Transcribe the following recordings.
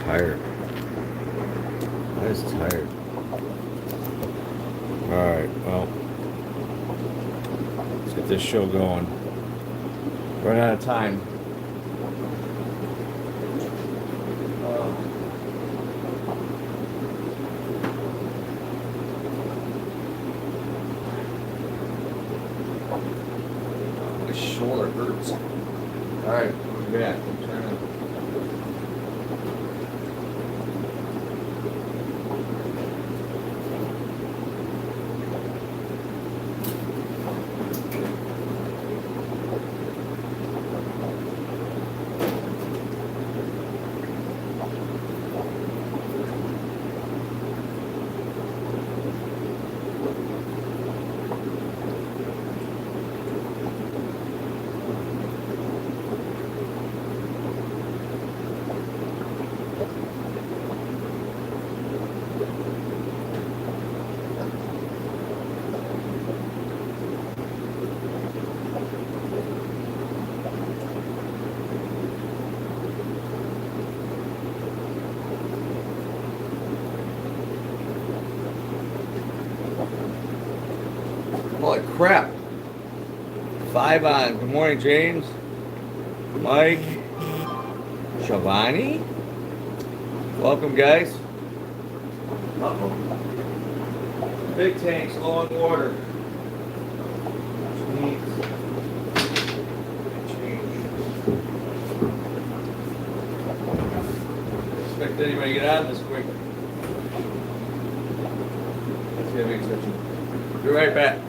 tired. I was tired. Alright, well. Let's get this show going. Running out of time. My shoulder hurts. Alright, we're back. I'm trying to. Holy crap. 5 on. Good morning, James. Mike. Shivani. Welcome, guys. Uh-oh. Big tanks, low on water. Which means change. Expect anybody to get on this quick. Let's get a big switch. Be right back.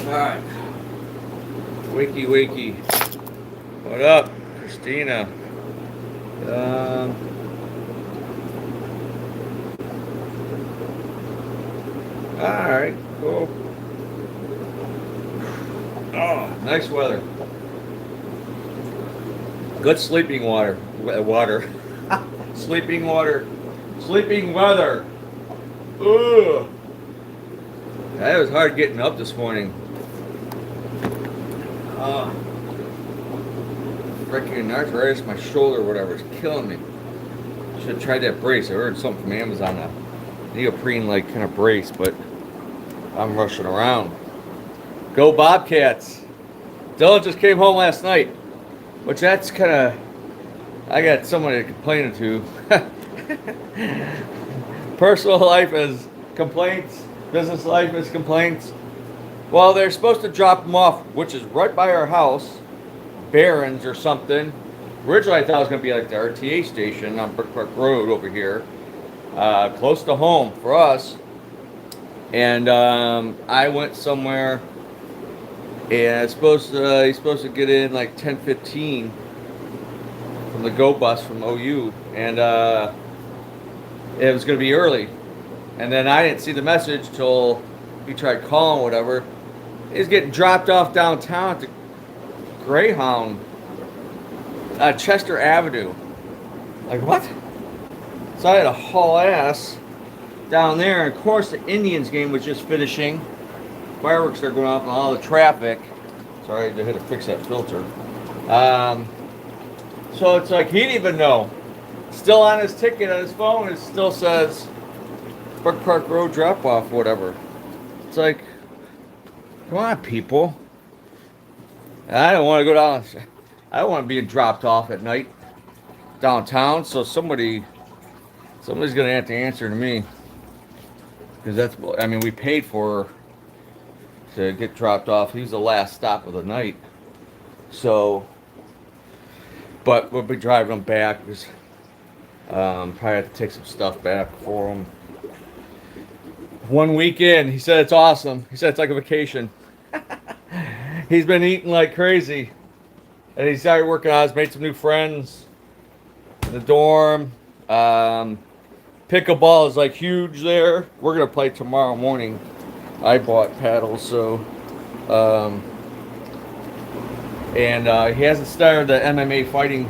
Alright. Wakey, wakey. What up, Christina? Alright, cool. Oh, nice weather. Good sleeping water. Sleeping water. Sleeping weather. Ugh. That was hard getting up this morning. Freaking arthritis, my shoulder, whatever, is killing me. Should have tried that brace. I ordered something from Amazon, a neoprene like kind of brace, but I'm rushing around. Go Bobcats! Dylan just came home last night, which that's kind of, I got someone to complain to. Personal life is complaints. Business life is complaints. Well, they're supposed to drop them off, which is right by our house, Barron's or something. Originally, I thought it was going to be like the RTA station on Brook Park Road over here, close to home for us. And I went somewhere, and he's supposed to get in like 10:15 from the go bus from OU, and it was going to be early. And then I didn't see the message till he tried calling, whatever. He's getting dropped off downtown at the Greyhound, Chester Avenue. Like, what? So I had to haul ass down there. And of course, the Indians game was just finishing. Fireworks are going off and all the traffic. Sorry, I had to fix that filter. So it's like he didn't even know. Still on his ticket on his phone, it still says Brook Park Road drop off, whatever. It's like, come on, people. I don't want to go down. I don't want to be dropped off at night downtown. So somebody's gonna have to answer to me, because that's. I mean, we paid for to get dropped off. He's the last stop of the night. So, but we'll be driving him back because probably have to take some stuff back for him. One weekend, he said it's awesome. He said it's like a vacation. He's been eating like crazy, and he started working out. He's made some new friends in the dorm. Pickleball is like huge there. We're gonna play tomorrow morning. I bought paddles, so and he hasn't started the MMA fighting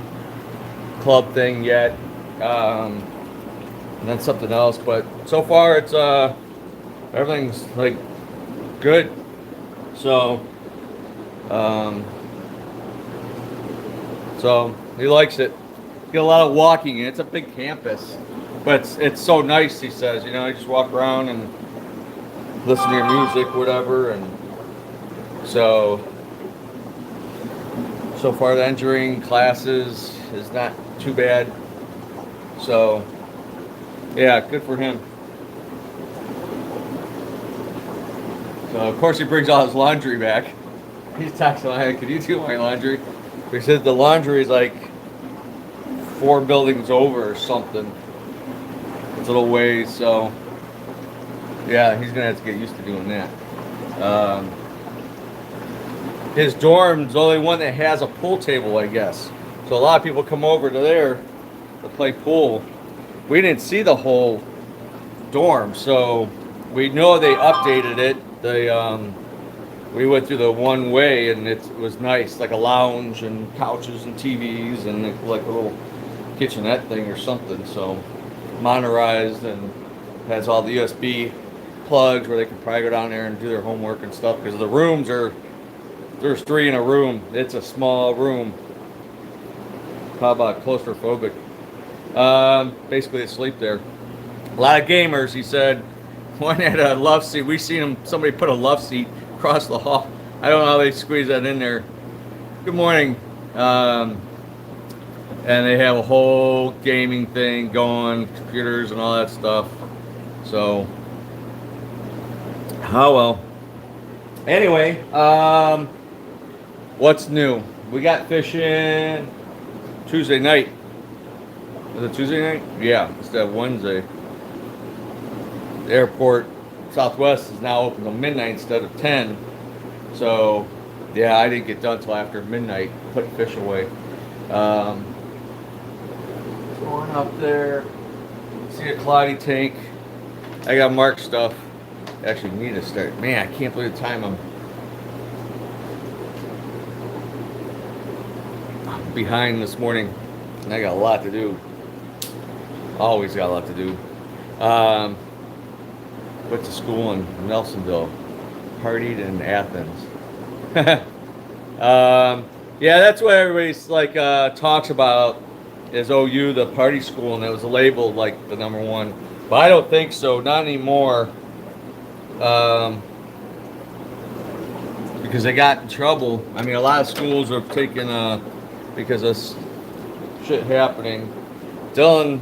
club thing yet. And then something else, but so far it's everything's like good. So so he likes it. Get a lot of walking, and it's a big campus, but it's so nice. He says, you know, you just walk around and listen to your music, whatever, and so far the engineering classes is not too bad. So yeah, good for him. So of course he brings all his laundry back. He's texting, "Hey, could you do my laundry?" He said the laundry is like 4 buildings over or something. It's a little ways, so yeah, he's gonna have to get used to doing that. His dorm's the only one that has a pool table, I guess. So a lot of people come over to there to play pool. We didn't see the whole dorm, so we know they updated it. We went through the one way, and it was nice, like a lounge and couches and TVs and like a little kitchenette thing or something. So modernized and has all the USB plugs where they can probably go down there and do their homework and stuff, because the rooms there's 3 in a room. It's a small room. How about claustrophobic? Basically they sleep there. A lot of gamers, he said. One had a love seat. We seen somebody put a love seat across the hall. I don't know how they squeeze that in there. Good morning. And they have a whole gaming thing going, computers and all that stuff. So, oh well. Anyway, what's new? We got fishing Tuesday night. Is it Tuesday night? Yeah, instead of Wednesday. The airport Southwest is now open till midnight instead of 10. So, yeah, I didn't get done till after midnight putting fish away. Going up there, see a cloudy tank. I got marked stuff. Actually need to start. Man, I can't believe the time I'm behind this morning, and I got a lot to do. Always got a lot to do. Went to school in Nelsonville, partied in Athens. Yeah, that's what everybody's like talks about, is OU the party school, and it was labeled like the #1. But I don't think so, not anymore. Because they got in trouble. I mean, a lot of schools are taking because of shit happening. Dylan,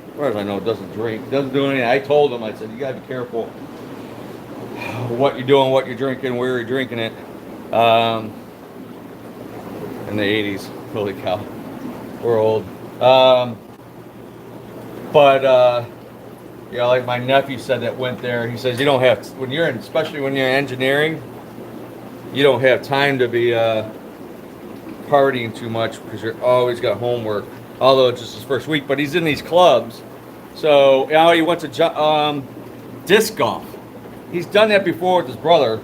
as far as I know, doesn't drink, doesn't do anything. I told him, I said, you gotta be careful what you're doing, what you're drinking, where you're drinking it. In the 80s, holy cow, we're old. But Yeah, like my nephew said that went there. He says you don't have when you're in, especially when you're in engineering, you don't have time to be partying too much because you're always got homework. Although it's just his first week, but he's in these clubs. So he went to disc golf. He's done that before with his brother.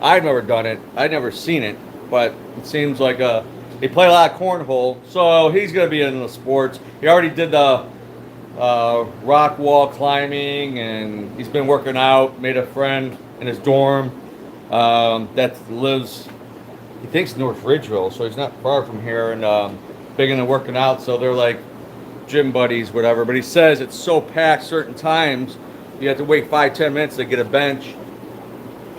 I've never done it. I've never seen it, but it seems like they play a lot of cornhole. So he's gonna be in the sports. He already did the rock wall climbing, and he's been working out. Made a friend in his dorm that lives. He thinks North Ridgeville, so he's not far from here, and big into working out. So they're like gym buddies, whatever. But he says it's so packed certain times, you have to wait 5-10 minutes to get a bench.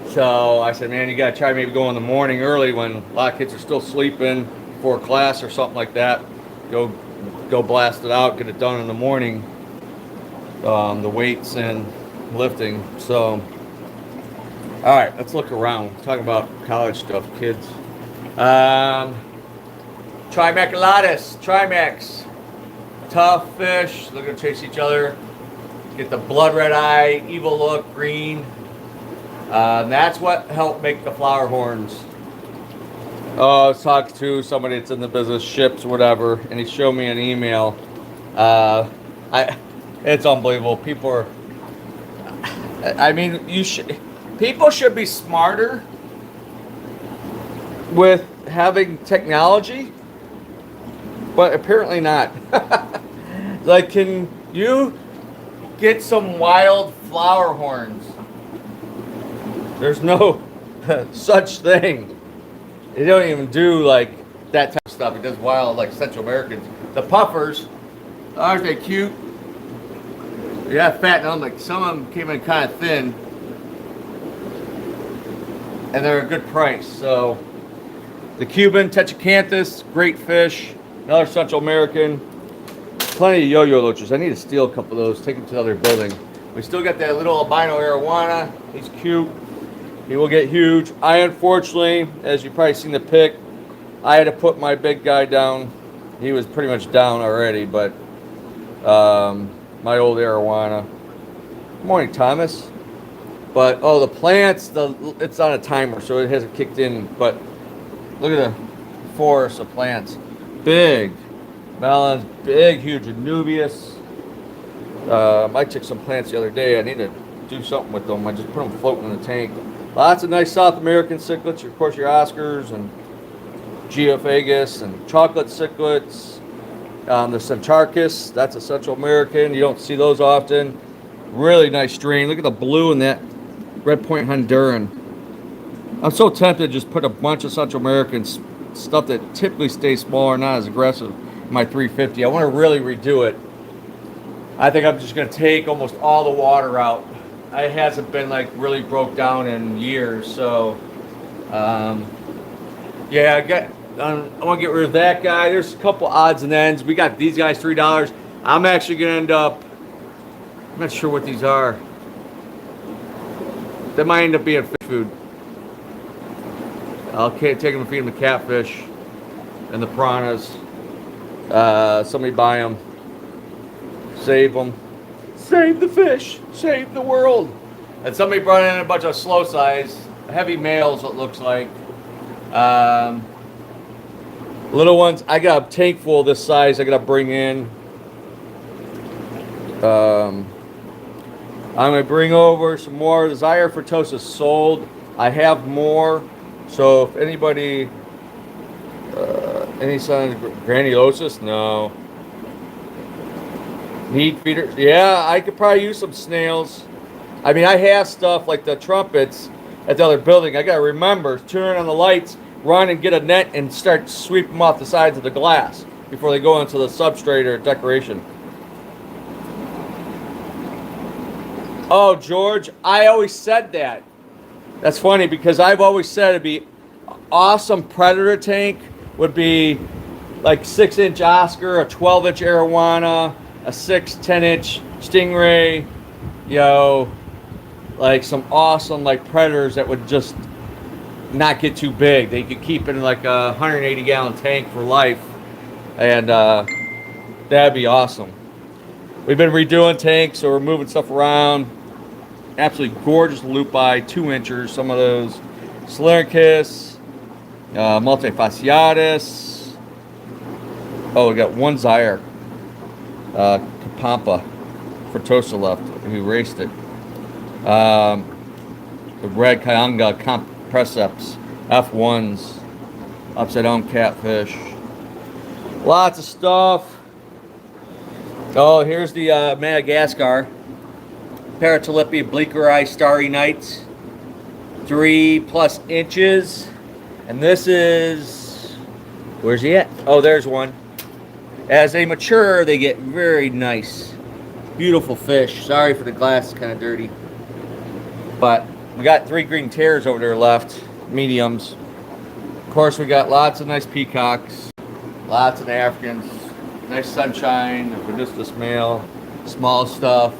So I said, man, you gotta try maybe go in the morning early when a lot of kids are still sleeping before class or something like that. Go blast it out, get it done in the morning. The weights and lifting. So, all right, let's look around. Talking about college stuff, kids. Trimax. Tough fish. They're gonna chase each other. Get the blood red eye, evil look, green. That's what helped make the flower horns. Oh, I was talking to somebody that's in the business, ships, whatever, and he showed me an email. It's unbelievable. People are. I mean, people should be smarter with having technology, but apparently not. Like, can you get some wild flower horns? There's no such thing. They don't even do like that type of stuff. It does wild, like Central Americans. The puffers, aren't they cute? Yeah, fatten them. Like some of them came in kind of thin, and they're a good price. So the Cuban Tetracanthus, great fish. Another Central American. Plenty of yo-yo loaches. I need to steal a couple of those, take them to the other building. We still got that little albino arowana. He's cute. He will get huge. I unfortunately, as you've probably seen the pic, I had to put my big guy down. He was pretty much down already, but my old arowana. Good morning, Thomas. But the plants, it's on a timer, so it hasn't kicked in. But look at the forest of plants. Big melons, big, huge Anubias. I took some plants the other day. I need to do something with them. I just put them floating in the tank. Lots of nice South American cichlids, of course, your Oscars and Geophagus and chocolate cichlids. The Centarchus, that's a Central American. You don't see those often. Really nice strain. Look at the blue in that Red Point Honduran. I'm so tempted to just put a bunch of Central Americans, stuff that typically stays smaller, not as aggressive, in my 350. I want to really redo it. I think I'm just going to take almost all the water out. It hasn't been like really broke down in years, so yeah, I want to get rid of that guy. There's a couple odds and ends. We got these guys $3. I'm actually going to end up, I'm not sure what these are. They might end up being fish food. I'll take them and feed them the catfish and the piranhas. Somebody buy them. Save them. Save the fish. Save the world. And somebody brought in a bunch of slow size, heavy males, it looks like. Little ones, I got a tank full this size I got to bring in. I'm going to bring over some more. The Zyrophytosis sold. I have more. So if anybody, any signs of granulosis? No. Need feeders? Yeah, I could probably use some snails. I mean, I have stuff like the trumpets at the other building. I got to remember, turn on the lights, run and get a net and start sweeping them off the sides of the glass before they go into the substrate or decoration. Oh, George, I always said that. That's funny because I've always said it'd be awesome predator tank would be like 6-inch Oscar, a 12-inch arowana, a 10-inch stingray, like some awesome like predators that would just not get too big. They could keep it in like a 180-gallon tank for life, and that'd be awesome. We've been redoing tanks, so we're moving stuff around. Absolutely gorgeous loop by 2-inchers. Some of those Slyncus, multifasciatus. Oh, we got one Zaire, Kapampa, Fertosa left. We raced it. The red Kayanga Compreseps, F1s, upside down catfish. Lots of stuff. Oh, here's the Madagascar. Paratilipi bleaker-eye starry nights. 3+ inches. And this is... Where's he at? Oh, there's one. As they mature, they get very nice. Beautiful fish. Sorry for the glass, it's kind of dirty. But we got 3 green tears over there left. Mediums. Of course, we got lots of nice peacocks. Lots of Africans. Nice sunshine. Venustus male. Small stuff.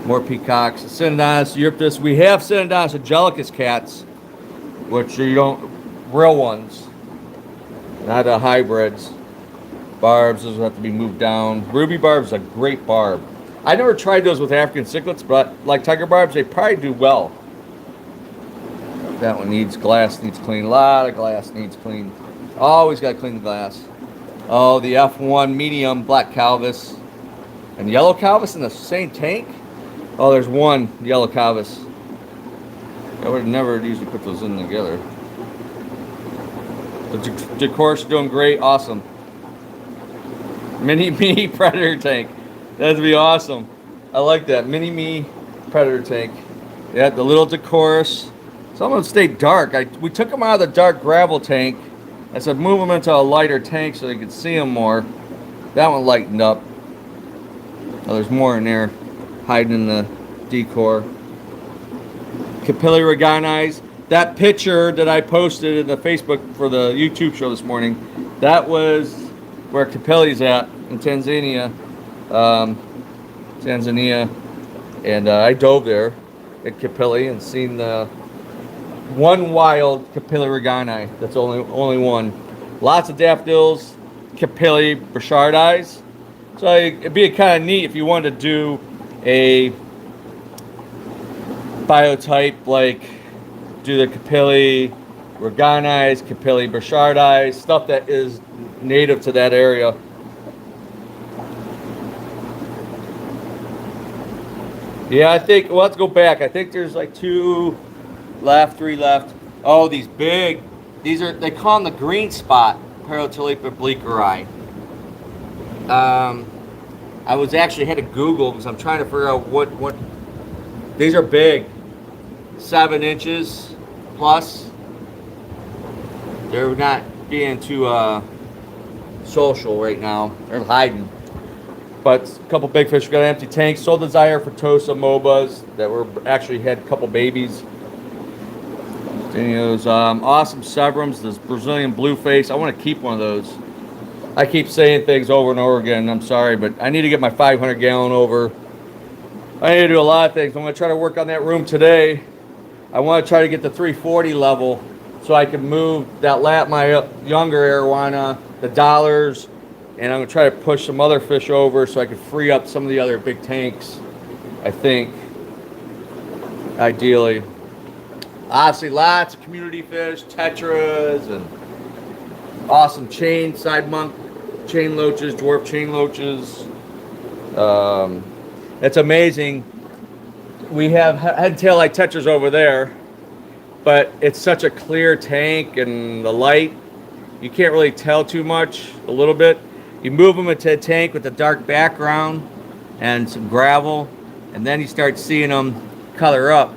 More peacocks. Synodontis euryptus. We have Synodontis angelicus cats, which you don't, real ones, not hybrids. Barbs, those have to be moved down. Ruby barb's a great barb. I never tried those with African cichlids, but like tiger barbs, they probably do well. That one needs glass, needs clean. A lot of glass needs clean. Always got to clean the glass. Oh, the F1 medium black Calvis and yellow Calvis in the same tank. Oh, there's one yellow Calvis. I would never usually put those in together. The decour's doing great, awesome. Mini me predator tank. That'd be awesome. I like that mini me predator tank. Yeah, the little decorus. Some of them stay dark. We took them out of the dark gravel tank. I said move them into a lighter tank so they could see them more. That one lightened up. Oh, there's more in there, hiding in the decor. Capillary Reganize. That picture that I posted in the Facebook for the YouTube show this morning, that was where Capilli's at in Tanzania. And I dove there at Capilli and seen the one wild Capillary Reganize. That's only one. Lots of daffodils, Capilli Burchardi. So it'd be kind of neat if you wanted to do a biotype, like do the Capilli Reganize, Capilli Burchardi, stuff that is native to that area. Yeah, I think, well, let's go back. I think there's like 2 left, 3 left. Oh, these big, these are, they call them the green spot, Paratilipa bleaker-eye. I was actually had to Google because I'm trying to figure out what, these are big, 7 inches plus. They're not being too social right now. They're hiding. But a couple big fish. We got an empty tank. Sold the Zaire Fertosa MOBAs that were actually had a couple babies. Those awesome Severums. This Brazilian blueface. I want to keep one of those. I keep saying things over and over again. I'm sorry, but I need to get my 500 gallon over. I need to do a lot of things. I'm going to try to work on that room today. I want to try to get the 340 level so I can move that my younger arowana, the dollars, and I'm going to try to push some other fish over so I can free up some of the other big tanks, I think, ideally. Obviously, lots of community fish, tetras, and awesome chain, side monk, chain loaches, dwarf chain loaches. It's amazing. We have head and tail light tetras over there, but it's such a clear tank and the light, you can't really tell too much, a little bit. You move them into a tank with a dark background and some gravel, and then you start seeing them color up.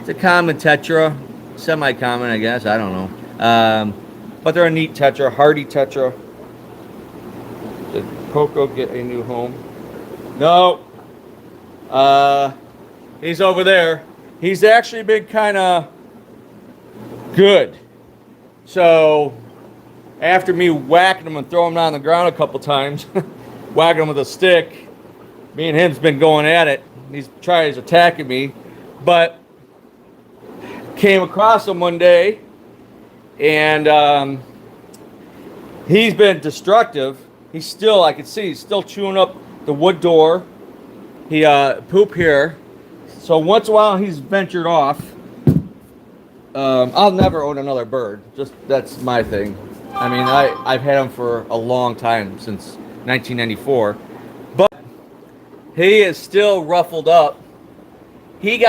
It's a common tetra, semi-common, I guess, I don't know. But they're a neat tetra, hardy tetra. Did Coco get a new home? No. He's over there. He's actually been kind of good. So after me whacking him and throwing him on the ground a couple times, whacking him with a stick, me and him's been going at it. He's attacking me, but came across him one day, and he's been destructive. He's still, I can see, he's still chewing up the wood door. He poop here. So once in a while he's ventured off. I'll never own another bird. Just that's my thing. I mean, I've had him for a long time, since 1994. But he is still ruffled up. He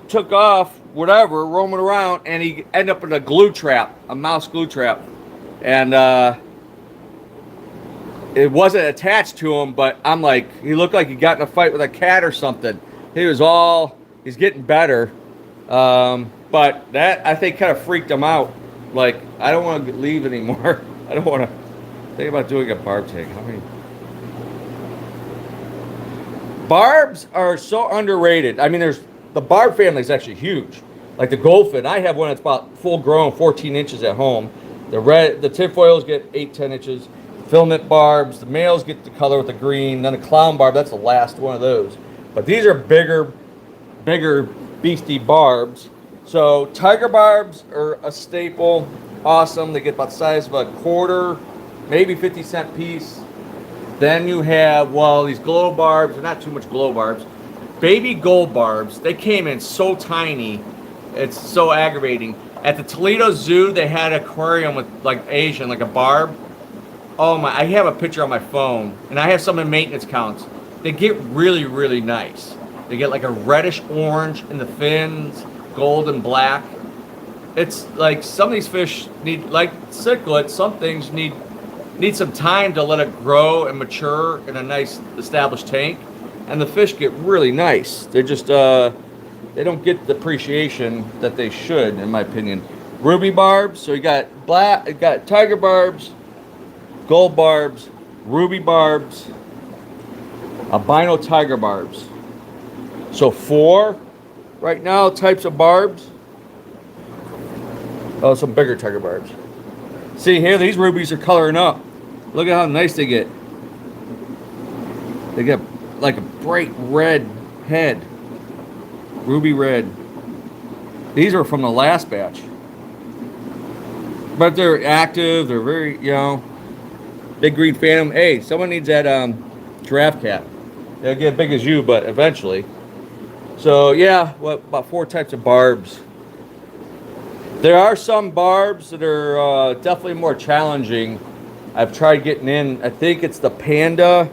took off, whatever, roaming around, and he ended up in a glue trap, a mouse glue trap. And it wasn't attached to him, but I'm like, he looked like he got in a fight with a cat or something. He's getting better. But that, I think, kind of freaked him out. Like, I don't want to leave anymore. I don't want to think about doing a barb tank. How many? Barbs are so underrated. I mean, the barb family is actually huge. Like the goldfin, I have one that's about full grown, 14 inches at home. The tinfoils get 8-10 inches. Filament barbs, the males get the color with the green. Then the clown barb, that's the last one of those. But these are bigger, beastie barbs. So tiger barbs are a staple. Awesome. They get about the size of a quarter, maybe 50-cent piece. Then you have, well, these glow barbs, or not too much glow barbs. Baby gold barbs, they came in so tiny, it's so aggravating. At the Toledo Zoo, they had an aquarium with like Asian, like a barb. Oh my, I have a picture on my phone, and I have some in maintenance counts. They get really, really nice. They get like a reddish orange in the fins, gold and black. It's like some of these fish need, like cichlids, some things need some time to let it grow and mature in a nice established tank, and the fish get really nice. They're just they don't get the appreciation that they should, in my opinion. Ruby barbs, so you got tiger barbs, gold barbs, ruby barbs, albino tiger barbs. So 4 right now types of barbs. Oh, some bigger tiger barbs. See here, these rubies are coloring up. Look at how nice they get. They get like a bright red head. Ruby red. These are from the last batch. But they're active, they're very, big green phantom. Hey, someone needs that giraffe cat. They'll get big as you, but eventually. So yeah, about 4 types of barbs. There are some barbs that are definitely more challenging. I've tried getting in. I think it's the panda.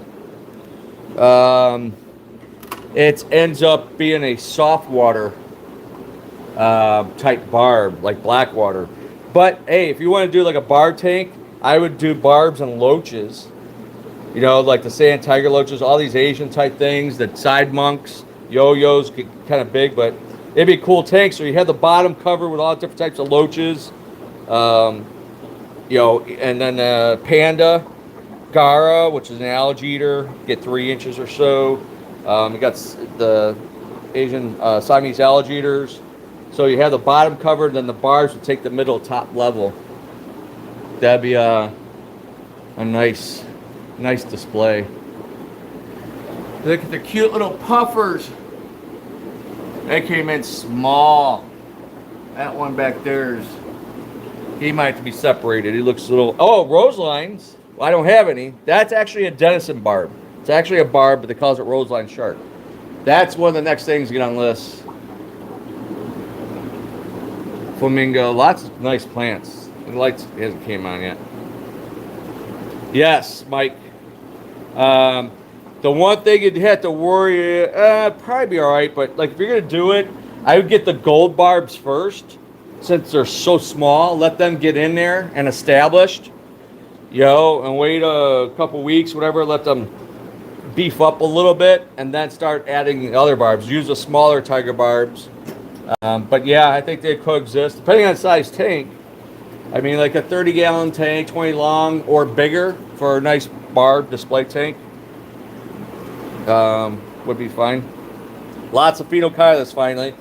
It ends up being a soft water type barb, like black water. But hey, if you want to do like a barb tank, I would do barbs and loaches. Like the sand tiger loaches, all these Asian type things. The side monks, yo-yos get kind of big, but it'd be a cool tank. So you have the bottom covered with all different types of loaches. And then panda, gara, which is an algae eater, get 3 inches or so. You got the Asian Siamese algae eaters. So you have the bottom covered, then the barbs would take the middle top level. That'd be a nice display. Look at the cute little puffers. They came in small. That one back there's. He might have to be separated. He looks a little... Oh, roselines. Well, I don't have any. That's actually a Denison barb. It's actually a barb, but they call it roseline shark. That's one of the next things to get on the list. Flamingo. Lots of nice plants. The lights hasn't came on yet. Yes, Mike. The one thing you'd have to worry... probably be all right, but like if you're going to do it, I would get the gold barbs first. Since they're so small, let them get in there and established, and wait a couple weeks, whatever, let them beef up a little bit, and then start adding the other barbs. Use the smaller tiger barbs. But yeah, I think they coexist, depending on the size tank. I mean, like a 30-gallon tank, 20 long, or bigger for a nice barb display tank would be fine. Lots of phenocylus, finally.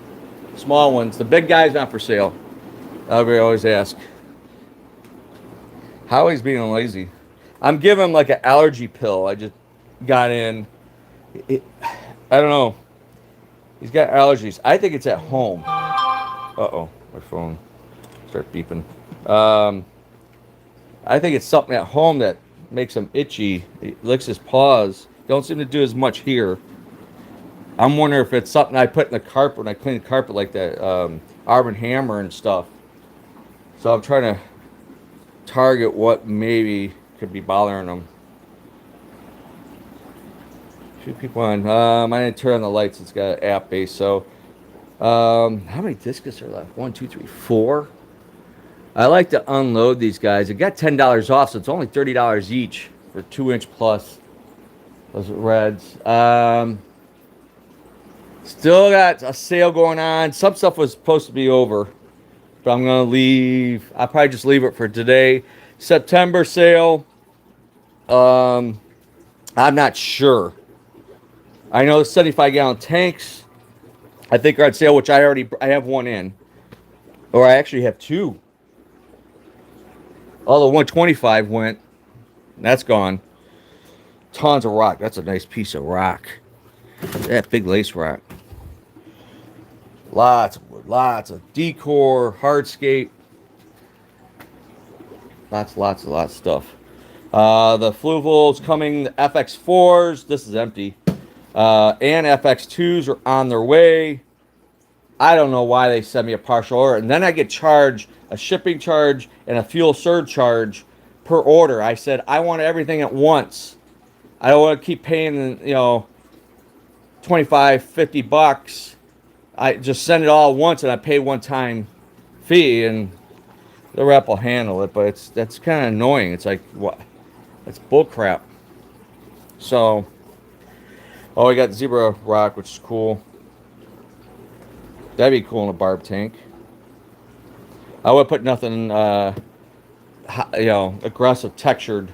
Small ones. The big guys not for sale. Everybody always ask. Howie's being lazy. I'm giving him like an allergy pill. I just got in. I don't know. He's got allergies. I think it's at home. Uh-oh. My phone starts beeping. I think it's something at home that makes him itchy. He licks his paws. Don't seem to do as much here. I'm wondering if it's something I put in the carpet when I clean the carpet, like that Arm& Hammer and stuff. So I'm trying to target what maybe could be bothering them. Few people on. I didn't turn on the lights. It's got an app base. So, how many discus are left? 1, 2, 3, 4. I like to unload these guys. It got $10 off, so it's only $30 each for 2-inch plus. Those reds. Still got a sale going on. Some stuff was supposed to be over, but I'm gonna leave. I'll probably just leave it for today. September sale. I'm not sure. I know the 75-gallon tanks, I think, are on sale, which I have one in, or I actually have two. Oh, the 125 went. That's gone. Tons of rock. That's a nice piece of rock. That big lace rock. Lots of wood. Lots of decor, hardscape. Lots of stuff. The Fluval's coming. The FX4s. This is empty. And FX2s are on their way. I don't know why they send me a partial order. And then I get charged a shipping charge and a fuel surcharge per order. I said, I want everything at once. I don't want to keep paying, 25, 50 bucks. I just send it all at once and I pay one-time fee and the rep will handle it. But that's kind of annoying. It's like, what? That's bull crap. So, we got zebra rock, which is cool. That'd be cool in a barb tank. I would put nothing, aggressive, textured.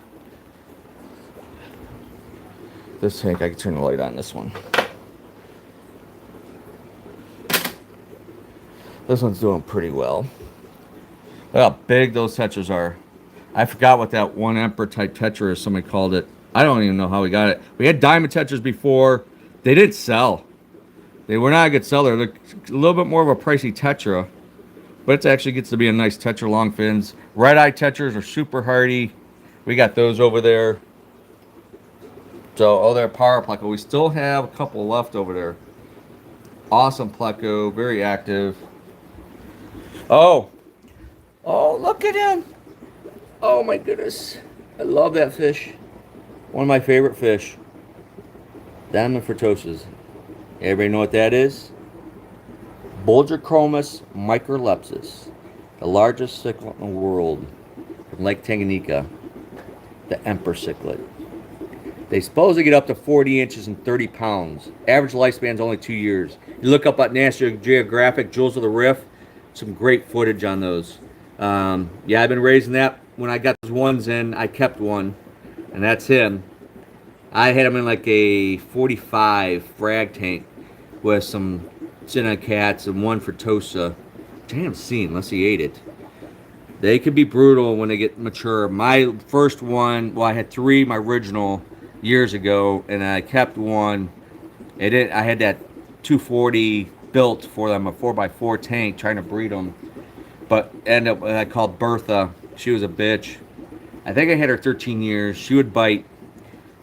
This tank, I can turn the light on this one. This one's doing pretty well. Look how big those tetras are. I forgot what that one Emperor type tetra is, somebody called it. I don't even know how we got it. We had diamond tetras before. They didn't sell. They were not a good seller. They're a little bit more of a pricey tetra. But it actually gets to be a nice tetra, long fins. Red-eye tetras are super hardy. We got those over there. So, they're power pleco. We still have a couple left over there. Awesome pleco, very active. Oh, look at him. Oh my goodness. I love that fish. One of my favorite fish. Diamond Furtoses. Everybody know what that is? Bulgiochromis microlepsis, the largest cichlid in the world, from Lake Tanganyika, the emperor cichlid. They supposedly get up to 40 inches and 30 pounds. Average lifespan is only 2 years. You look up at National Geographic, Jewels of the Riff, some great footage on those. I've been raising that. When I got those ones in, I kept one, and that's him. I had him in like a 45 frag tank with some Cinna cats and one for Tosa, which I haven't seen unless he ate it. They could be brutal when they get mature. My first one, I had 3, my original, years ago, and I kept one. I had that 240 built for them, a 4x4 tank, trying to breed them. But ended up, I called Bertha. She was a bitch. I think I had her 13 years. She would bite.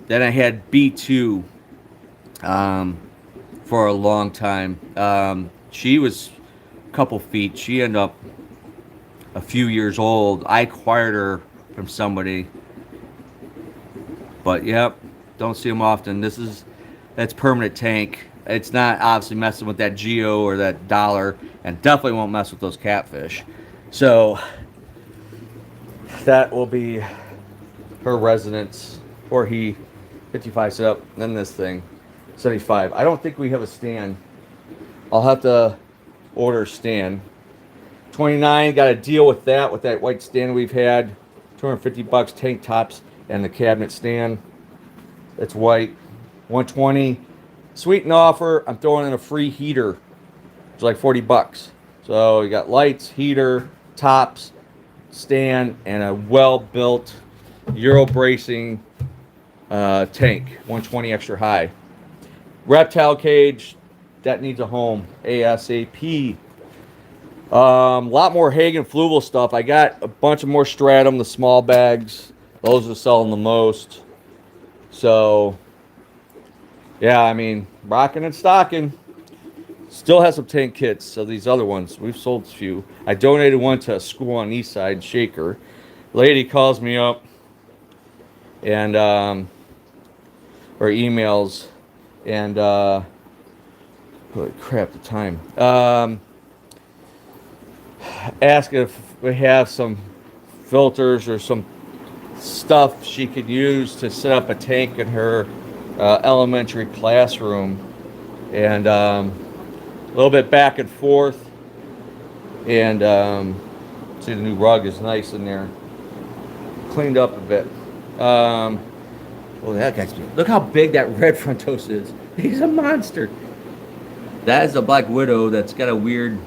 Then I had B2 for a long time. She was a couple feet. She ended up a few years old. I acquired her from somebody. But yep, don't see them often. That's permanent tank. It's not obviously messing with that Geo or that dollar, and definitely won't mess with those catfish. So that will be her residence, or he. 55 set up, then this thing 75. I don't think we have a stand. I'll have to order a stand. 29, got to deal with that white stand we've had. 250 bucks, tank tops and the cabinet stand. It's white. 120, sweet and offer. I'm throwing in a free heater. It's like 40 bucks. So you got lights, heater, tops, stand, and a well-built Euro bracing tank, 120 extra high. Reptile cage, that needs a home ASAP. Lot more Hagen Fluval stuff. I got a bunch of more stratum, the small bags. Those are selling the most. So, yeah, I mean, rocking and stocking. Still has some tank kits. So these other ones, we've sold a few. I donated one to a school on East Side, Shaker. Lady calls me up and or emails and holy crap, the time. Ask if we have some filters or some stuff she could use to set up a tank in her elementary classroom, and a little bit back and forth. And see, the new rug is nice in there, cleaned up a bit. Oh, that guy's big. Look how big that red frontosa is. He's a monster. That is a black widow that's got a weird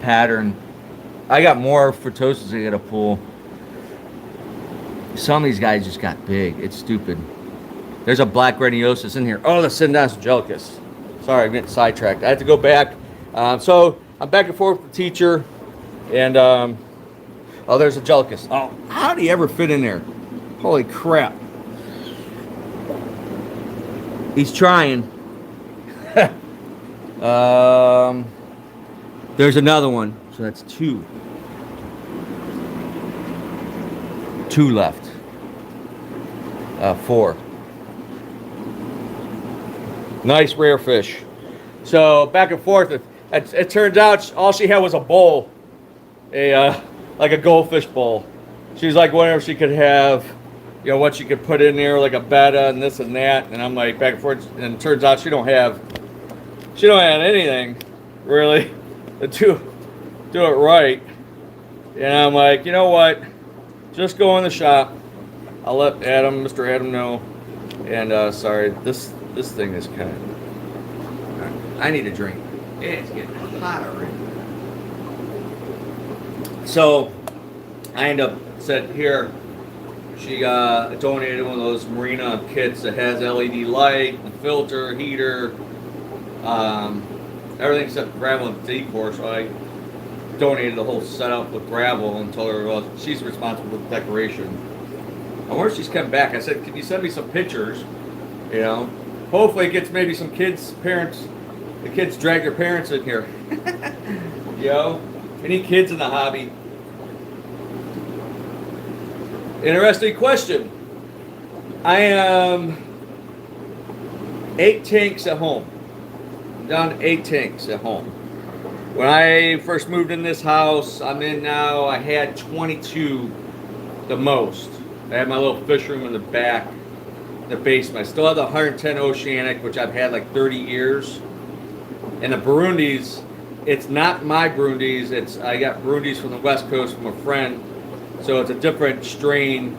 pattern. I got more frontosas I gotta pull. Some of these guys just got big. It's stupid. There's a black graniosus in here. Oh, the Syndas angelicus. Sorry, I'm getting sidetracked. I have to go back. So I'm back and forth with the teacher. And, oh, there's angelicus. Oh, how do you ever fit in there? Holy crap. He's trying. There's another one. So that's two. Two left. Four. Nice rare fish. So back and forth. It turns out all she had was a bowl, like a goldfish bowl. She's like, whatever she could have, you know, what she could put in there, like a betta and this and that. And I'm like back and forth. And it turns out she don't have anything really to do it right. And I'm like, you know what? Just go in the shop. I'll let Mr. Adam know. And sorry, this thing is kind of. I need a drink. It's getting hot already. So I end up said here. She donated one of those Marina kits that has LED light, the filter, heater, everything except gravel and decor. So I donated the whole setup with gravel and told her, well, she's responsible for the decoration. I wonder if she's coming back. I said, can you send me some pictures? You know, hopefully it gets maybe some kids' parents. The kids drag their parents in here. You know, any kids in the hobby? Interesting question. I am 8 tanks at home. I'm down to 8 tanks at home. When I first moved in this house, I'm in now, I had 22 the most. I had my little fish room in the back, the basement. I still have the 110 Oceanic, which I've had like 30 years. And the Burundis, it's not my Burundis. I got Burundis from the West Coast from a friend. So it's a different strain,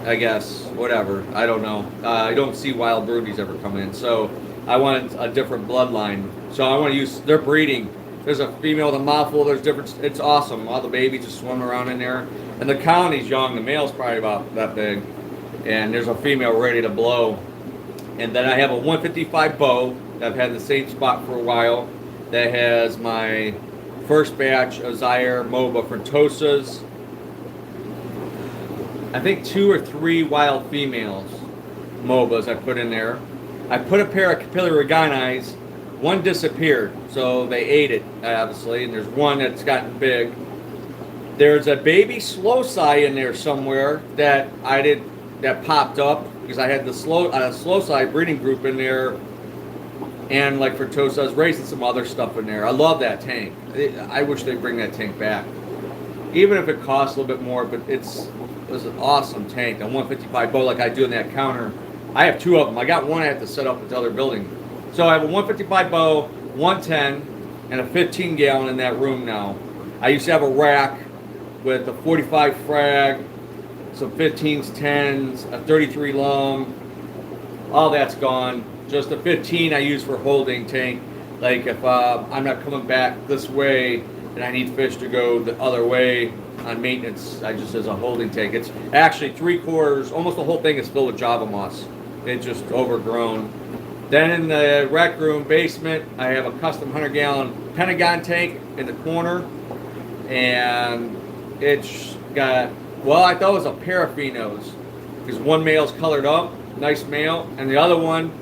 I guess, whatever. I don't know. I don't see wild Burundis ever come in. So I want a different bloodline. So I want to use their breeding. There's a female with a mouthful. There's different. It's awesome. All the babies just swimming around in there. And the colony's young. The male's probably about that big. And there's a female ready to blow. And then I have a 155 bow that I've had in the same spot for a while. That has my first batch of Zaire MOBA Frontosas. I think 2 or 3 wild females MOBAs I put in there. I put a pair of Capillary Reganais. One disappeared, so they ate it, obviously, and there's one that's gotten big. There's a baby Slow-Sai in there somewhere that popped up because I had the Slow-Sai breeding group in there, and like Frontosa, I was raising some other stuff in there. I love that tank. I wish they'd bring that tank back, even if it costs a little bit more. But it was an awesome tank, a 155 bow like I do in that counter. I have 2 of them. I got one I have to set up at the other building. So I have a 155 bow, 110, and a 15 gallon in that room now. I used to have a rack with a 45 frag, some 15s, 10s, a 33 long. All that's gone. Just a 15 I use for holding tank. Like if I'm not coming back this way and I need fish to go the other way on maintenance, I just as a holding tank. It's actually 3/4, almost the whole thing is filled with Java moss. It's just overgrown. Then in the rec room basement, I have a custom 100-gallon Pentagon tank in the corner, and it's got Well, I thought it was a pair of phenos because one male's colored up, nice male, and the other one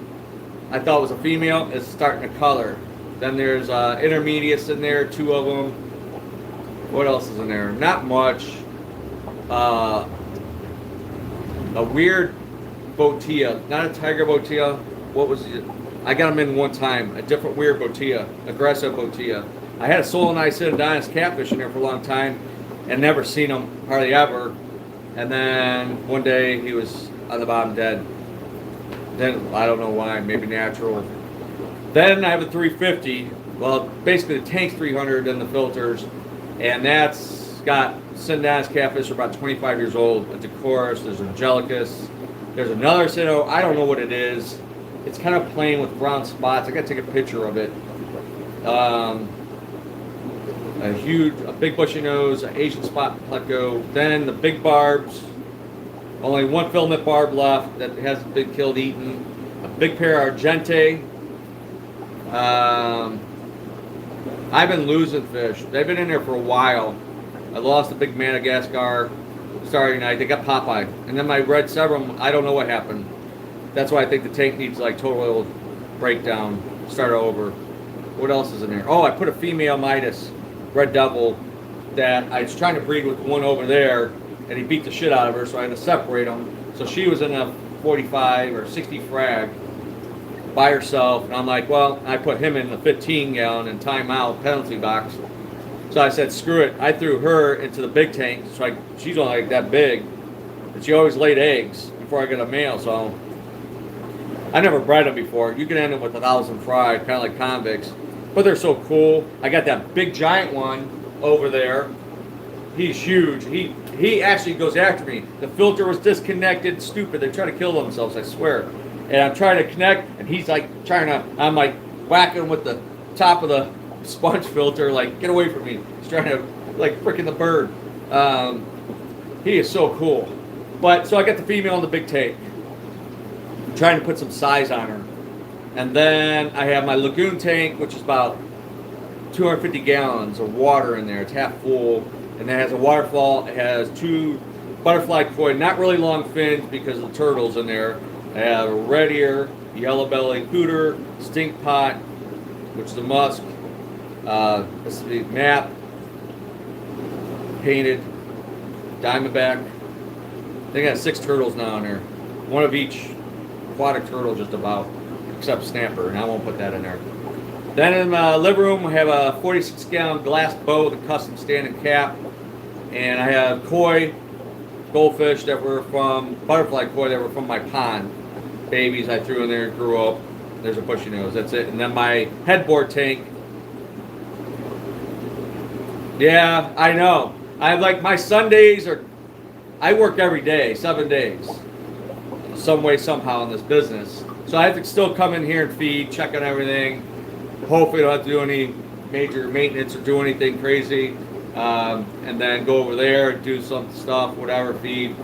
I thought was a female. It's starting to color. Then there's intermediates in there, 2 of them. What else is in there? Not much. A weird botia, not a tiger botia. What was it? I got them in one time. A different weird botia, aggressive botia. I had a Solanizidodonus catfish in there for a long time and never seen him hardly ever. And then one day he was on the bottom dead. Then I don't know why, maybe natural. Then I have a 350. Well, basically the tank's 300 and the filters, and that's got Synodontis catfish are about 25 years old. A Decorus, there's an Angelicus, there's another Syno. I don't know what it is. It's kind of plain with brown spots. I gotta take a picture of it. A big bushy nose, an Asian spot pleco. Then the big barbs. Only one filament barb left that hasn't been killed, eaten. A big pair of Argente. I've been losing fish. They've been in there for a while. I lost a big Madagascar Saturday night. They got Popeye. And then my red Severum, I don't know what happened. That's why I think the tank needs like total breakdown. Start over. What else is in there? Oh, I put a female Midas, Red Devil, that I was trying to breed with one over there, and he beat the shit out of her, so I had to separate them. So she was in a 45 or 60 frag by herself, and I'm like, well, I put him in the 15-gallon and timeout penalty box. So I said, screw it. I threw her into the big tank. So she's only like that big, but she always laid eggs before I got a male. So I never bred them before. You can end up with 1,000 fried, kind of like convicts, but they're so cool. I got that big giant one over there. He's huge. He actually goes after me. The filter was disconnected. Stupid. They try to kill themselves, I swear. And I'm trying to connect, and he's like I'm like whacking him with the top of the sponge filter, like, get away from me. He's trying to, like, frickin' the bird. He is so cool. But, so I got the female in the big tank. I'm trying to put some size on her. And then I have my lagoon tank, which is about 250 gallons of water in there. It's half full. And it has a waterfall. It has 2 butterfly koi, not really long fins because of the turtles in there. I have a red ear, yellow belly cooter, stink pot, which is a musk. This is the map, painted, diamondback. They got 6 turtles now in there. One of each aquatic turtle just about, except snapper, and I won't put that in there. Then in my living room, I have a 46-gallon glass bowl with a custom standing cap. And I have koi, goldfish that were from, butterfly koi that were from my pond. Babies I threw in there and grew up. There's a bushy nose, that's it. And then my headboard tank. Yeah, I know. I have like my Sundays I work every day, 7 days. Some way, somehow in this business. So I have to still come in here and feed, check on everything. Hopefully I don't have to do any major maintenance or do anything crazy. And then go over there and do some stuff, whatever, feed.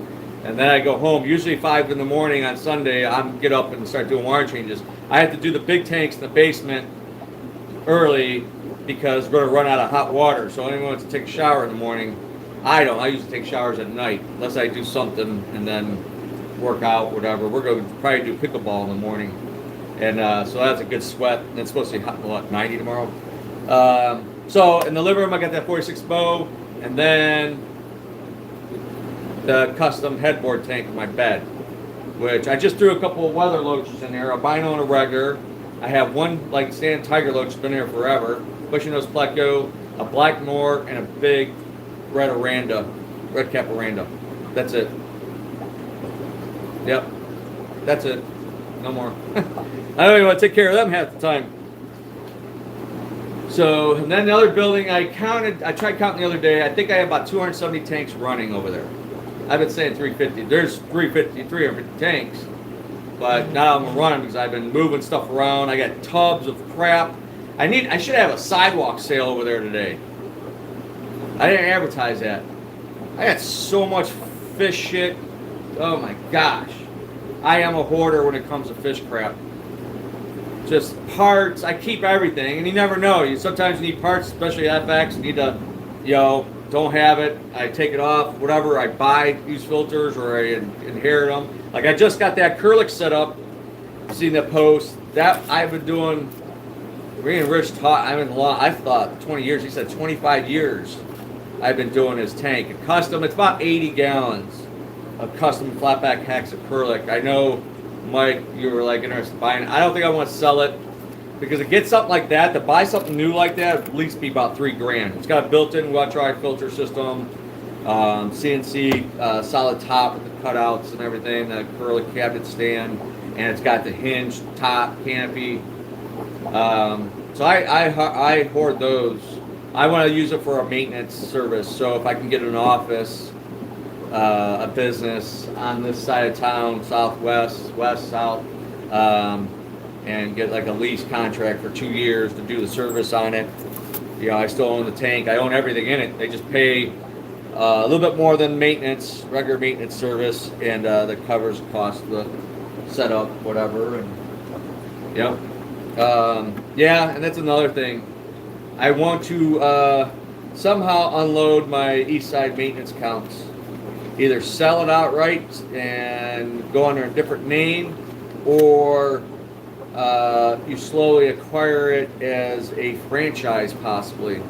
And then I go home. Usually 5 in the morning on Sunday, I'm get up and start doing water changes. I have to do the big tanks in the basement early because we're going to run out of hot water. So anyone wants to take a shower in the morning, I don't. I usually take showers at night unless I do something and then work out, whatever. We're going to probably do pickleball in the morning. And so that's a good sweat. And it's supposed to be hot, what, 90 tomorrow? So in the living room, I got that 46 bow, and then the custom headboard tank in my bed, which I just threw a couple of weather loaches in there, albino and a regular. I have one like sand tiger loach that's been there forever, bushy nose pleco, a black moor, and a big red cap aranda. That's it. Yep, that's it. No more. I don't even want to take care of them half the time. So, and then the other building, I tried counting the other day. I think I have about 270 tanks running over there. I've been saying 350. There's 350 tanks, but now I'm running because I've been moving stuff around. I got tubs of crap. I should have a sidewalk sale over there today. I didn't advertise that. I got so much fish shit. Oh my gosh. I am a hoarder when it comes to fish crap. Just parts. I keep everything, and you never know. Sometimes you need parts, especially FX. You need to, don't have it, I take it off, whatever, I buy used filters or I inherit them. Like I just got that acrylic set up, seen that post, that I've been doing, me and Rich taught, I thought 20 years, he said 25 years I've been doing his tank. And custom, it's about 80 gallons of custom flatback hex acrylic. I know, Mike, you were like interested in buying it. I don't think I want to sell it because to get something like that, to buy something new like that, at least be about $3,000. It's got a built-in wet-dry filter system, CNC solid top with the cutouts and everything, the acrylic cabinet stand, and it's got the hinged top canopy. So I hoard those. I want to use it for a maintenance service. So if I can get an office, a business on this side of town, southwest, west, south, and get like a lease contract for 2 years to do the service on it. You know, I still own the tank. I own everything in it. They just pay a little bit more than maintenance, regular maintenance service, and that covers the cost of the setup, whatever. And yeah, and that's another thing. I want to somehow unload my east side maintenance accounts. Either sell it outright and go under a different name, or you slowly acquire it as a franchise, possibly.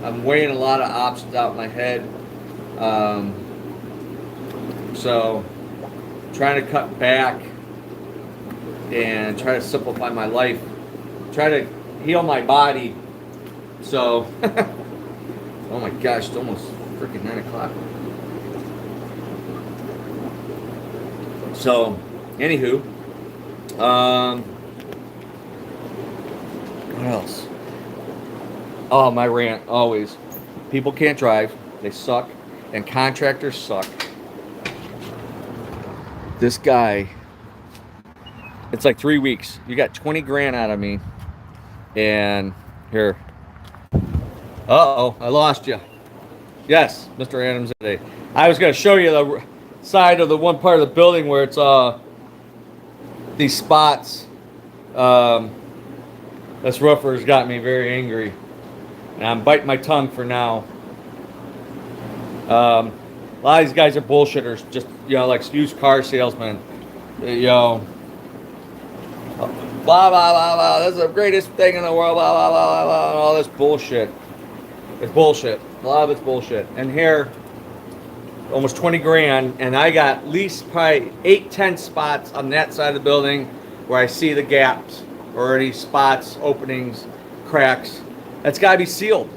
I'm weighing a lot of options out in my head. So, trying to cut back and try to simplify my life. Try to heal my body. So, oh my gosh, it's almost freaking 9 o'clock. So, anywho, what else? Oh, my rant, always. People can't drive, they suck, and contractors suck. This guy, it's like 3 weeks. You got 20 grand out of me, and here. Uh-oh, I lost you. Yes, Mr. Adams today. I was going to show you the side of the one part of the building where it's these spots. This roofer's got me very angry, and I'm biting my tongue for now. A lot of these guys are bullshitters, just, you know, like used car salesmen. You know, blah blah blah blah, this is the greatest thing in the world, blah blah blah blah blah, and all this bullshit. It's bullshit. A lot of it's bullshit. And here, almost 20 grand, and I got at least probably 8-10 spots on that side of the building where I see the gaps or any spots, openings, cracks. That's got to be sealed.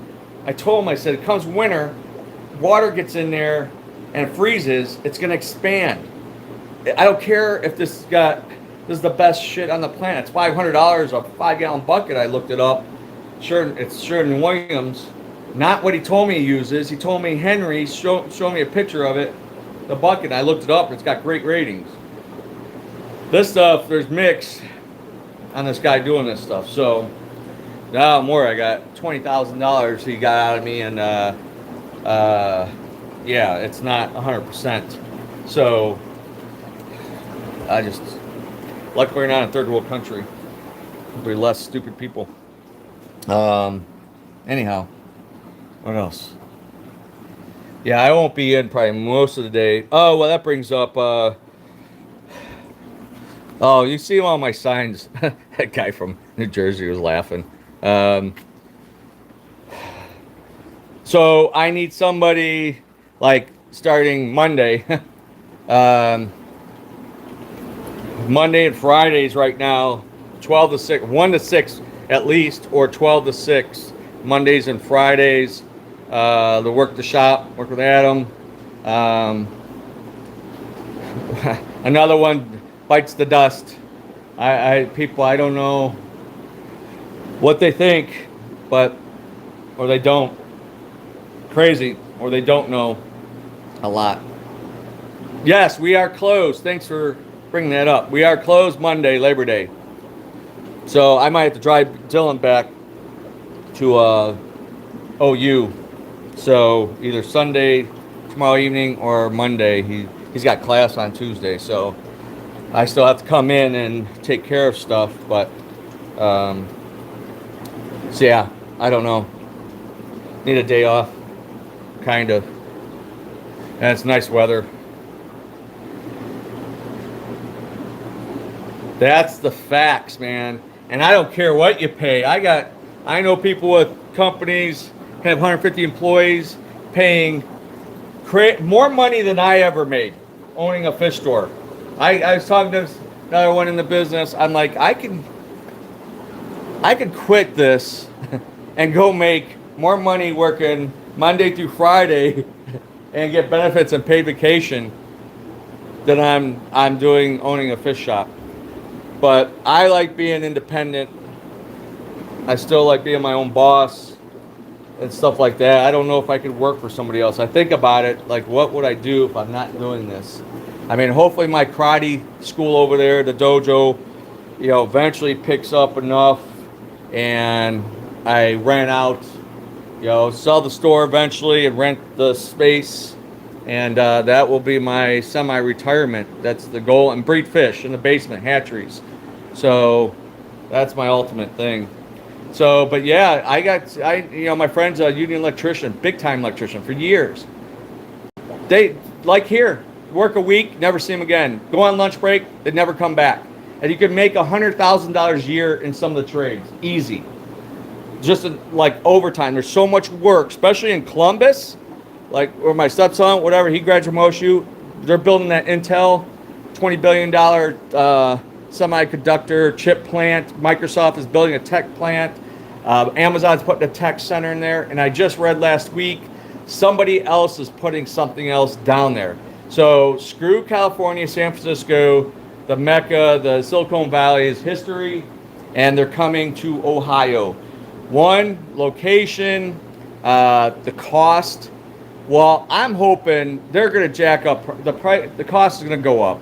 I told him, I said, it comes winter, water gets in there and it freezes, it's going to expand. I don't care if this is the best shit on the planet. It's $500 a 5-gallon bucket. I looked it up. Sure, it's Sherwin-Williams. Not what he told me he uses. He told me Henry showed me a picture of it, the bucket. I looked it up. It's got great ratings. This stuff, there's mix on this guy doing this stuff. So now more. I got $20,000 he got out of me, and yeah, it's not 100%. So I just, luckily we're not in a third world country. There'll be less stupid people. Anyhow. What else? Yeah, I won't be in probably most of the day. Oh, well, that brings up, oh, you see all my signs. That guy from New Jersey was laughing. So I need somebody, like, starting Monday. Monday and Fridays right now, 12 to 6, 1 to 6 at least, or 12 to 6, Mondays and Fridays. The work the shop, work with Adam. Another one bites the dust. People, I don't know what they think, but, or they don't. Crazy, or they don't know a lot. Yes, we are closed. Thanks for bringing that up. We are closed Monday, Labor Day. So I might have to drive Dylan back to OU. So either Sunday, tomorrow evening, or Monday. He's got class on Tuesday, so I still have to come in and take care of stuff. But so yeah, I don't know. Need a day off. kind of. And it's nice weather. That's the facts, man. And I don't care what you pay. I know people with companies have 150 employees paying more money than I ever made owning a fish store. I was talking to another one in the business. I'm like, I could quit this and go make more money working Monday through Friday and get benefits and paid vacation than I'm doing owning a fish shop. But I like being independent. I still like being my own boss and stuff like that. I don't know if I could work for somebody else. I think about it, like, what would I do if I'm not doing this? I mean, hopefully my karate school over there, the dojo, eventually picks up enough and I rent out, sell the store eventually and rent the space. And that will be my semi-retirement. That's the goal. And breed fish in the basement, hatcheries. So that's my ultimate thing. So, but yeah, my friend's a union electrician, big time electrician for years. They, like here, work a week, never see them again. Go on lunch break, they never come back. And you can make $100,000 a year in some of the trades, easy. Just like overtime. There's so much work, especially in Columbus. Like where my stepson, whatever, he graduated from OSU. They're building that Intel $20 billion semiconductor chip plant. Microsoft is building a tech plant. Amazon's putting a tech center in there. And I just read last week, somebody else is putting something else down there. So screw California, San Francisco, the Mecca, the Silicon Valley is history. And they're coming to Ohio. One, location, the cost. Well, I'm hoping they're going to jack up the price. The cost is going to go up.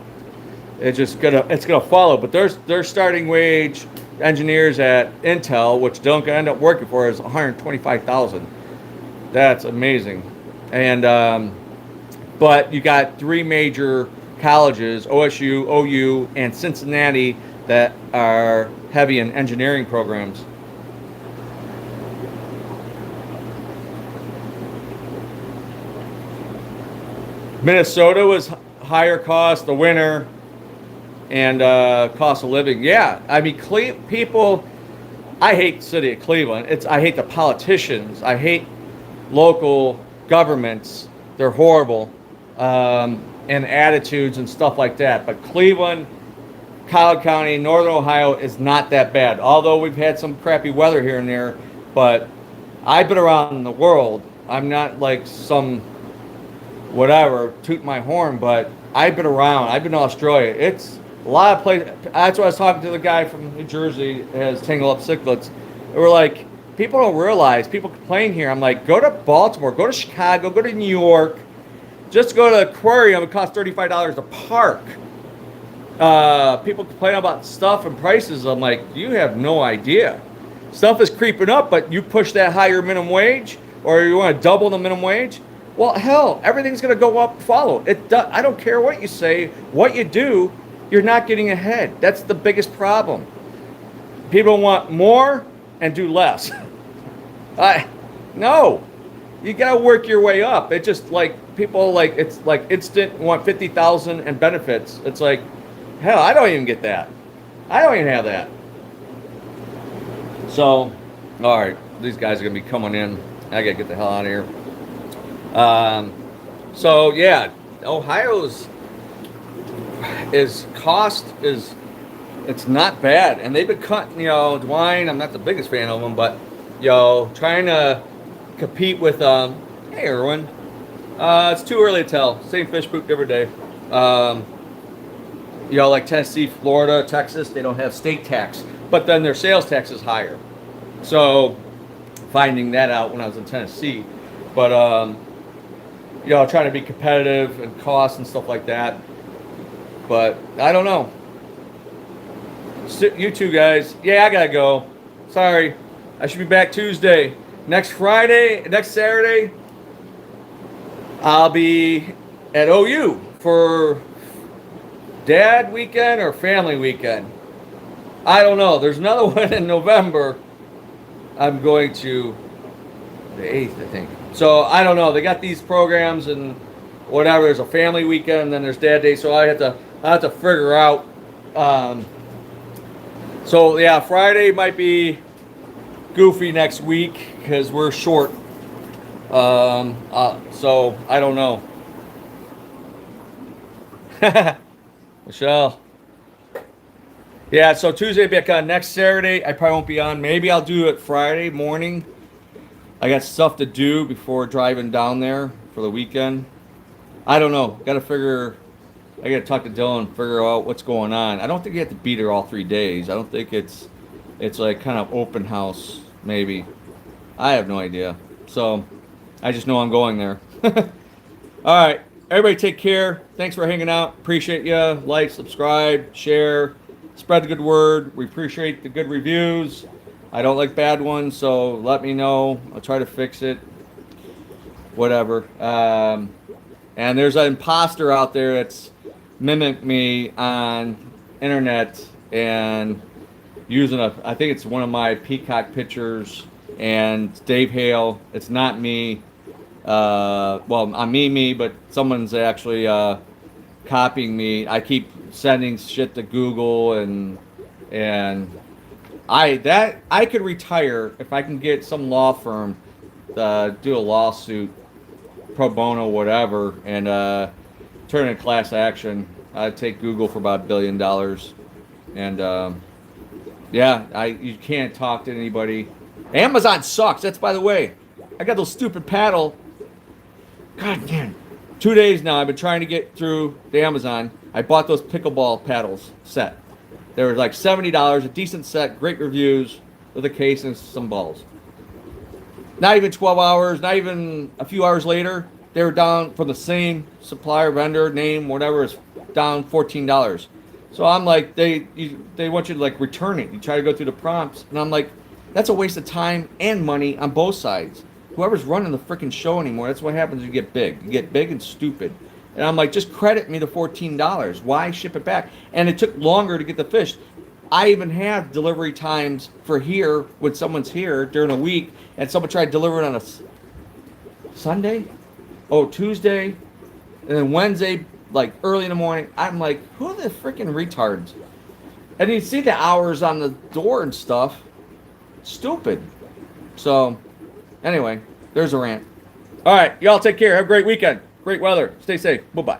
It's going to follow. But their starting wage engineers at Intel, which they're going to end up working for, is $125,000. That's amazing. And but you got three major colleges: OSU, OU, and Cincinnati, that are heavy in engineering programs. Minnesota was higher cost, the winter, and cost of living. Yeah, I mean, people. I hate the city of Cleveland. I hate the politicians. I hate local governments. They're horrible, and attitudes and stuff like that. But Cleveland, Collin County, Northern Ohio is not that bad. Although we've had some crappy weather here and there, but I've been around the world. I'm not like some whatever, toot my horn, but I've been around. I've been to Australia. It's a lot of places. That's why I was talking to the guy from New Jersey that has tangle up cichlids. They were like, people don't realize, people complain here. I'm like, go to Baltimore, go to Chicago, go to New York. Just go to the aquarium, it costs $35 a park. People complain about stuff and prices. I'm like, you have no idea. Stuff is creeping up, but you push that higher minimum wage, or you want to double the minimum wage, well, hell, everything's going to go up, follow. I don't care what you say, what you do, you're not getting ahead. That's the biggest problem. People want more and do less. No, you got to work your way up. It's just like people like, it's like instant want 50,000 and benefits. It's like, hell, I don't even get that. I don't even have that. So, all right, these guys are going to be coming in. I got to get the hell out of here. So yeah, Ohio's it's not bad, and they've been cutting, Dwayne. I'm not the biggest fan of them, but trying to compete with hey Erwin, it's too early to tell. Same fish poop every day. Like Tennessee, Florida, Texas, they don't have state tax, but then their sales tax is higher. So finding that out when I was in Tennessee, but trying to be competitive and costs and stuff like that. But I don't know. You two guys, yeah, I gotta go. Sorry, I should be back Tuesday. Next Saturday, I'll be at OU for dad weekend or family weekend. I don't know. There's another one in November. I'm going to The 8th, I think. So I don't know. They got these programs and whatever. There's a family weekend, then there's Dad Day. So I have to figure out. So yeah, Friday might be goofy next week because we're short. So I don't know. Michelle. Yeah, so Tuesday back on. Next Saturday, I probably won't be on. Maybe I'll do it Friday morning. I got stuff to do before driving down there for the weekend. I don't know. Got to figure. I got to talk to Dylan, figure out what's going on. I don't think you have to be there all 3 days. I don't think it's like kind of open house maybe. I have no idea. So I just know I'm going there. All right. Everybody take care. Thanks for hanging out. Appreciate you. Like, subscribe, share, spread the good word. We appreciate the good reviews. I don't like bad ones, so let me know. I'll try to fix it. Whatever. And there's an imposter out there that's mimicked me on internet and using I think it's one of my peacock pictures, and Dave Hale. It's not me. Well, I'm me, but someone's actually copying me. I keep sending shit to Google and I could retire if I can get some law firm to do a lawsuit, pro bono, whatever, and turn in class action. I'd take Google for about $1 billion, and yeah, you can't talk to anybody. Amazon sucks. That's, by the way, I got those stupid paddle. God damn. 2 days now I've been trying to get through the Amazon. I bought those pickleball paddles set. They were like $70, a decent set, great reviews with a case and some balls. Not even 12 hours, not even a few hours later, they were down from the same supplier, vendor, name, whatever, is down $14. So I'm like, they want you to like return it. You try to go through the prompts, and I'm like, that's a waste of time and money on both sides. Whoever's running the freaking show anymore, that's what happens when you get big. You get big and stupid. And I'm like, just credit me the $14. Why ship it back? And it took longer to get the fish. I even have delivery times for here when someone's here during a week, and someone tried to deliver it on a Sunday, Tuesday, and then Wednesday, like early in the morning. I'm like, who are the freaking retards? And you see the hours on the door and stuff. Stupid. So, anyway, there's a rant. All right, y'all take care. Have a great weekend. Great weather. Stay safe. Bye-bye.